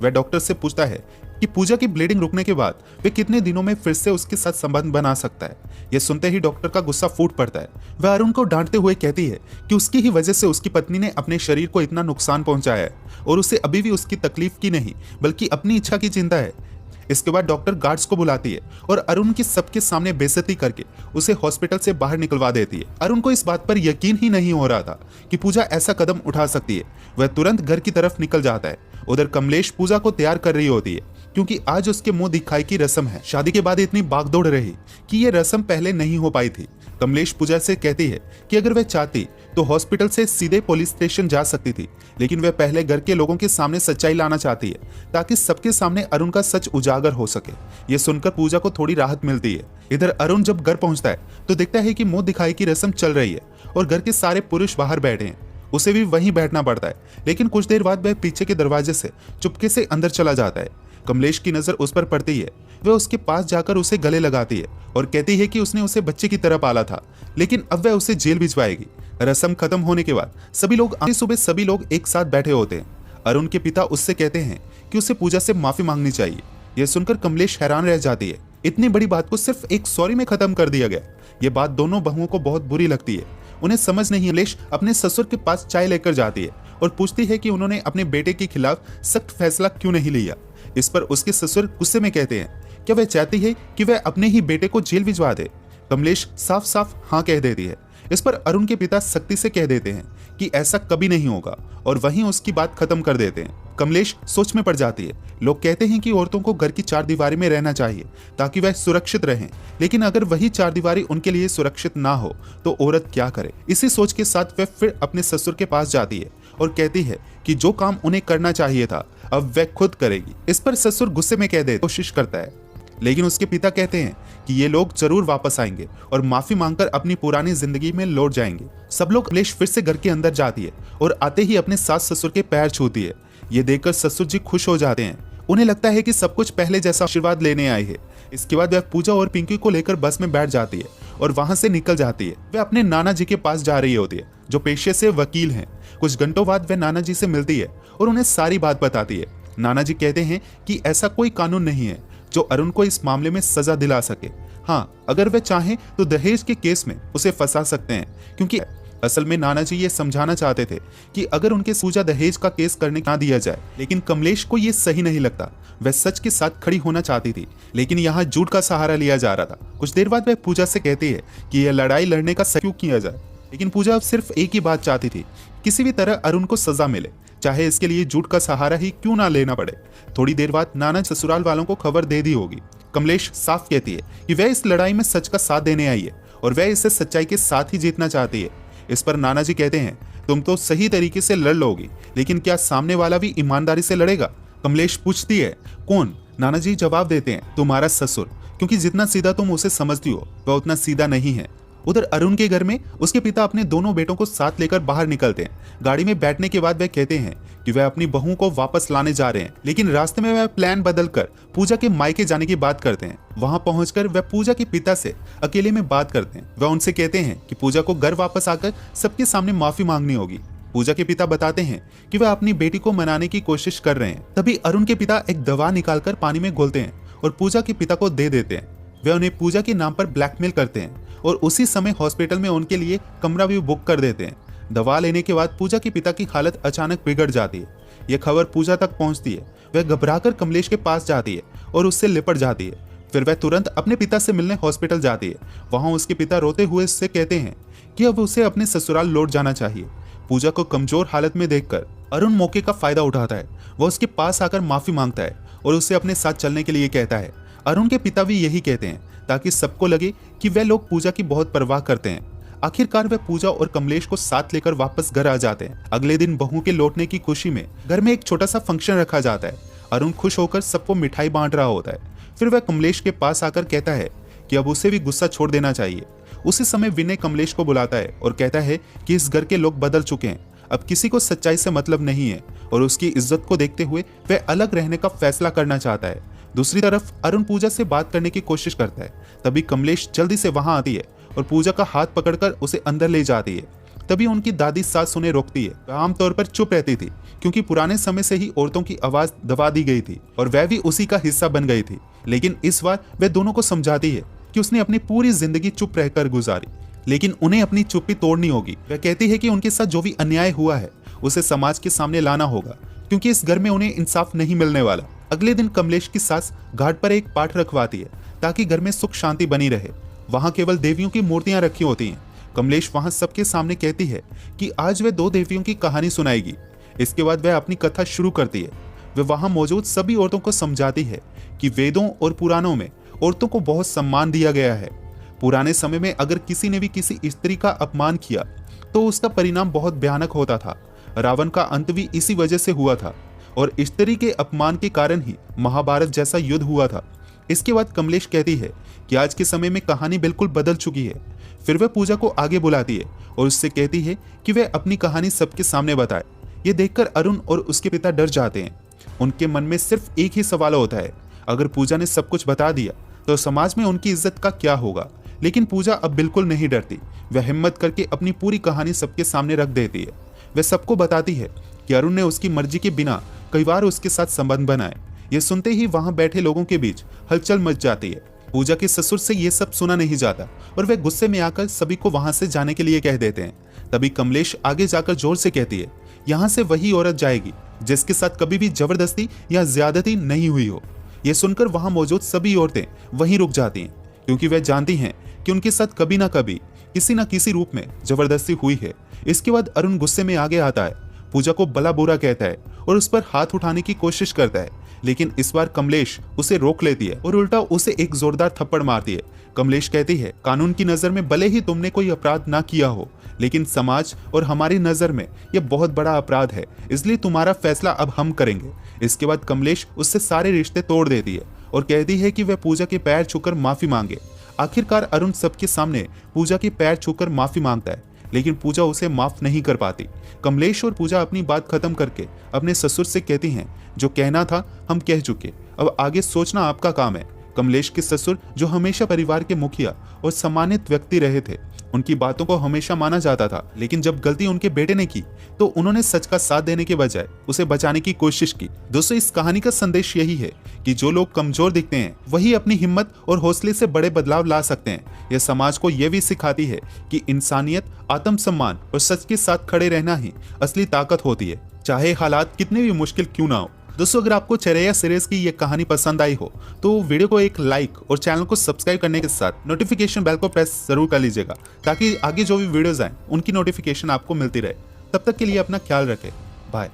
वह डॉक्टर से पूछता है कि पूजा की ब्लीडिंग रुकने के बाद वे कितने दिनों में फिर से उसके साथ संबंध बना सकता है। यह सुनते ही डॉक्टर का गुस्सा फूट पड़ता है। वह अरुण को डांटते हुए कहती है कि उसकी ही वजह से उसकी पत्नी ने अपने शरीर को इतना नुकसान पहुंचाया है और उसे अभी भी उसकी तकलीफ की नहीं बल्कि अपनी इच्छा की चिंता है। इसके बाद डॉक्टर गार्ड्स को बुलाती है और अरुण की सबके सामने बेइज्जती करके उसे हॉस्पिटल से बाहर निकलवा देती है। अरुण को इस बात पर यकीन ही नहीं हो रहा था कि पूजा ऐसा कदम उठा सकती है। वह तुरंत घर की तरफ निकल जाता है। उधर कमलेश पूजा को तैयार कर रही होती है क्योंकि आज उसके मुंह दिखाई की रस्म है। शादी के बाद इतनी भागदौड़ रही कि ये रस्म पहले नहीं हो पाई थी। कमलेश पूजा से कहती है कि अगर वह चाहती तो हॉस्पिटल से सीधे पुलिस स्टेशन जा सकती थी, लेकिन वह पहले घर के लोगों के सामने सच्चाई लाना चाहती है ताकि सबके सामने अरुण का सच उजागर हो सके। ये सुनकर पूजा को थोड़ी राहत मिलती है। इधर अरुण जब घर पहुंचता है तो देखता है कि मुंह दिखाई की रस्म चल रही है और घर के सारे पुरुष बाहर बैठे हैं। उसे भी वहीं बैठना पड़ता है, लेकिन कुछ देर बाद वह पीछे के दरवाजे से चुपके से अंदर चला जाता है। कमलेश की नजर उस पर पड़ती है। वह उसके पास जाकर उसे गले लगाती है और कहती है कि उसने उसे बच्चे की तरह पाला था, लेकिन अब वह उसे जेल भिजवाएगी। रस्म खत्म होने के बाद सुबह सभी लोग एक साथ बैठे होते हैं। अरुण के पिता उससे कहते हैं कि उसे पूजा से माफी मांगनी चाहिए। यह सुनकर कमलेश हैरान रह जाती है। इतनी बड़ी बात को सिर्फ एक सॉरी में खत्म कर दिया गया। यह बात दोनों बहुओं को बहुत बुरी लगती है। उन्हें समझ नहीं। कमलेश अपने ससुर के पास चाय लेकर जाती है और पूछती है कि उन्होंने अपने बेटे के खिलाफ सख्त फैसला क्यों नहीं लिया। इस पर उसके ससुर गुस्से में कहते हैं क्या वह चाहती है कि वह अपने ही बेटे को जेल भिजवा दे। कमलेश साफ साफ हाँ कह देती है। इस पर अरुण के पिता सख्ती से कह देते हैं कि ऐसा कभी नहीं होगा और वहीं उसकी बात खत्म कर देते हैं। कमलेश सोच में पड़ जाती है। लोग कहते हैं कि औरतों को घर की चारदीवारी में रहना चाहिए ताकि वह सुरक्षित रहें, लेकिन अगर वही चारदीवारी उनके लिए सुरक्षित ना हो तो औरत क्या करे। इसी सोच के साथ वह फिर अपने ससुर के पास जाती है और कहती है कि जो काम उन्हें करना चाहिए था अब वह खुद करेगी। इस पर ससुर गुस्से में कह दे कोशिश करता है, लेकिन उसके पिता कहते हैं कि ये लोग जरूर वापस आएंगे और माफी मांगकर अपनी पुरानी जिंदगी में लौट जाएंगे। सब लोग कमलेश फिर से घर के अंदर जाती है और आते ही अपने सास ससुर के पैर छूती है। ये देखकर ससुर जी खुश हो जाते हैं। उन्हें लगता है कि सब कुछ पहले जैसा आशीर्वाद लेने आई है। इसके बाद वह पूजा और पिंकी को लेकर बस में बैठ जाती है और वहां से निकल जाती है। वह अपने नाना जी के पास जा रही होती है जो पेशे से वकील हैं। कुछ घंटों बाद वह नाना जी से मिलती है और उन्हें सारी बात बताती है। नाना जी कहते हैं कि ऐसा कोई कानून नहीं है जो अरुण को इस मामले में सजा दिला सके। हाँ, अगर वे चाहें तो दहेज के केस में उसे फंसा सकते हैं, क्योंकि असल में नाना जी ये समझाना चाहते थे कि अगर उनके पूजा दहेज का केस करने ना दिया जाए, लेकिन कमलेश को ये सही नहीं लगता। वह सच के साथ खड़ी होना चाहती थी, लेकिन यहाँ झूठ का सहारा लिया जा रहा था। कुछ देर बाद वह पूजा से कहती है कि यह लड़ाई लड़ने का सही क्यों किया जाए, लेकिन पूजा अब सिर्फ एक ही बात चाहती थी, किसी भी तरह अरुण को सजा मिले, चाहे इसके लिए झूठ का सहारा ही क्यों ना लेना पड़े। थोड़ी देर बाद नाना ससुराल वालों को खबर दे दी होगी। कमलेश साफ कहती है कि वह इस लड़ाई में सच का साथ देने आई है और वह इसे सच्चाई के साथ ही जीतना चाहती है। इस पर नाना जी कहते हैं तुम तो सही तरीके से लड़ लोगी, लेकिन क्या सामने वाला भी ईमानदारी से लड़ेगा। कमलेश पूछती है कौन। नाना जी जवाब देते हैं तुम्हारा ससुर, क्योंकि जितना सीधा तुम उसे समझती हो वह उतना सीधा नहीं है। उधर अरुण के घर में उसके पिता अपने दोनों बेटों को साथ लेकर बाहर निकलते हैं। गाड़ी में बैठने के बाद वह कहते हैं कि वह अपनी बहू को वापस लाने जा रहे हैं, लेकिन रास्ते में वह प्लान बदलकर पूजा के मायके जाने की बात करते हैं। वहां पहुंचकर वह पूजा के पिता से अकेले में बात करते हैं। वह उनसे कहते हैं कि पूजा को घर वापस आकर सबके सामने माफी मांगनी होगी। पूजा के पिता बताते हैं कि वह अपनी बेटी को मनाने की कोशिश कर रहे हैं। तभी अरुण के पिता एक दवा निकालकर पानी में घोलते हैं और पूजा के पिता को दे देते हैं। वे उन्हें पूजा के नाम पर ब्लैकमेल करते हैं और उसी समय हॉस्पिटल में उनके लिए कमरा भी बुक कर देते हैं। दवा लेने के बाद पूजा के पिता की हालत अचानक बिगड़ जाती है। यह खबर पूजा तक पहुंचती है। वह घबराकर कमलेश के पास जाती है और उससे लिपट जाती है। फिर वह तुरंत अपने पिता से मिलने हॉस्पिटल जाती है। वहां उसके पिता रोते हुए उससे कहते हैं कि अब उसे अपने ससुराल लौट जाना चाहिए। पूजा को कमजोर हालत में देखकर अरुण मौके का फायदा उठाता है। वह उसके पास आकर माफी मांगता है और उसे अपने साथ चलने के लिए कहता है। अरुण के पिता भी यही कहते हैं ताकि सबको लगे कि वे लोग पूजा की बहुत परवाह करते हैं। आखिरकार वे पूजा और कमलेश को साथ लेकर वापस घर आ जाते हैं। अगले दिन बहू के लौटने की खुशी में घर में एक छोटा सा फंक्शन रखा जाता है। अरुण खुश होकर सबको मिठाई बांट रहा होता है। फिर वह कमलेश के पास आकर कहता है कि अब उसे भी गुस्सा छोड़ देना चाहिए। उसी समय विनय कमलेश को बुलाता है और कहता है कि इस घर के लोग बदल चुके हैं, अब किसी को सच्चाई से मतलब नहीं है और उसकी इज्जत को देखते हुए वह अलग रहने का फैसला करना चाहता है। दूसरी तरफ अरुण पूजा से बात करने की कोशिश करता है। तभी कमलेश जल्दी से वहां आती है और पूजा का हाथ पकड़कर उसे अंदर ले जाती है। तभी उनकी दादी सास उन्हें रोकती है। वह आमतौर पर चुप रहती थी क्योंकि पुराने समय से ही औरतों की आवाज दबा दी गई थी और वह भी उसी का हिस्सा बन गई थी। लेकिन इस बार वह दोनों को समझाती है कि उसने अपनी पूरी जिंदगी चुप रहकर गुजारी, लेकिन उन्हें अपनी चुप्पी तोड़नी होगी। वह कहती है कि उनके साथ जो भी अन्याय हुआ है उसे समाज के सामने लाना होगा, क्योंकि इस घर में उन्हें इंसाफ नहीं मिलने वाला। अगले दिन कमलेश की सास घाट पर एक पाठ रखवाती है ताकि घर में सुख शांति बनी रहे। वहां केवल देवियों की मूर्तियां रखी होती हैं। कमलेश वहां सबके सामने कहती है कि आज वह 2 देवियों की कहानी सुनाएगी। इसके बाद वह अपनी कथा शुरू करती है। वह वहां मौजूद सभी औरतों को समझाती है कि वेदों और पुराणों में औरतों को बहुत सम्मान दिया गया है। पुराने समय में अगर किसी ने भी किसी स्त्री का अपमान किया तो उसका परिणाम बहुत भयानक होता था। रावण का अंत भी इसी वजह से हुआ था और स्त्री के अपमान के कारण ही महाभारत जैसा युद्ध हुआ था। इसके बाद कमलेश कहती है कि आज के समय में कहानी बिल्कुल बदल चुकी है। फिर वह पूजा को आगे बुलाती है और उससे कहती है कि वह अपनी कहानी सबके सामने बताए। ये देखकर अरुण और उसके पिता डर जाते हैं। उनके मन में सिर्फ एक ही सवाल होता है, अगर पूजा ने सब कुछ बता दिया तो समाज में उनकी इज्जत का क्या होगा। लेकिन पूजा अब बिल्कुल नहीं डरती। वह हिम्मत करके अपनी पूरी कहानी सबके सामने रख देती है। वह सबको बताती है कि अरुण ने उसकी मर्जी के बिना कई बार उसके साथ संबंध बनाए। ये सुनते ही वहां बैठे लोगों के बीच हलचल मच जाती है। पूजा के ससुर से ये सब सुना नहीं जाता और वे गुस्से में आकर सभी को वहां से जाने के लिए कह देते हैं। तभी कमलेश आगे जाकर जोर से कहती है, यहाँ से वही औरत जाएगी जिसके साथ कभी भी जबरदस्ती या ज्यादती नहीं हुई हो। यह सुनकर वहां मौजूद सभी औरतें वहीं रुक जाती हैं, क्योंकि वह जानती हैं कि उनके साथ कभी ना कभी किसी न किसी रूप में जबरदस्ती हुई है। इसके बाद अरुण गुस्से में आगे आता है, पूजा को भला बुरा कहता है और उस पर हाथ उठाने की कोशिश करता है। लेकिन इस बार कमलेश उसे रोक लेती है और उल्टा उसे एक जोरदार थप्पड़ मारती है। कमलेश कहती है, कानून की नजर में भले ही तुमने कोई अपराध ना किया हो, लेकिन समाज और हमारी नजर में यह बहुत बड़ा अपराध है, इसलिए तुम्हारा फैसला अब हम करेंगे। इसके बाद कमलेश उससे सारे रिश्ते तोड़ देती है और कहती है कि वह पूजा के पैर छूकर माफी मांगे। आखिरकार अरुण सबके सामने पूजा के पैर छूकर माफी मांगता है, लेकिन पूजा उसे माफ नहीं कर पाती। कमलेश और पूजा अपनी बात खत्म करके अपने ससुर से कहती हैं, जो कहना था हम कह चुके, अब आगे सोचना आपका काम है। कमलेश के ससुर, जो हमेशा परिवार के मुखिया और सम्मानित व्यक्ति रहे थे, उनकी बातों को हमेशा माना जाता था, लेकिन जब गलती उनके बेटे ने की तो उन्होंने सच का साथ देने के बजाय उसे बचाने की कोशिश की। दोस्तों, इस कहानी का संदेश यही है कि जो लोग कमजोर दिखते हैं वही अपनी हिम्मत और हौसले से बड़े बदलाव ला सकते हैं। यह समाज को यह भी सिखाती है कि इंसानियत, आत्मसम्मान और सच के साथ खड़े रहना ही असली ताकत होती है, चाहे हालात कितने भी मुश्किल क्यों ना हो। दोस्तों, अगर आपको चरैया सीरीज की ये कहानी पसंद आई हो तो वीडियो को एक लाइक और चैनल को सब्सक्राइब करने के साथ नोटिफिकेशन बेल को प्रेस जरूर कर लीजिएगा, ताकि आगे जो भी वीडियोस आए उनकी नोटिफिकेशन आपको मिलती रहे। तब तक के लिए अपना ख्याल रखें। बाय।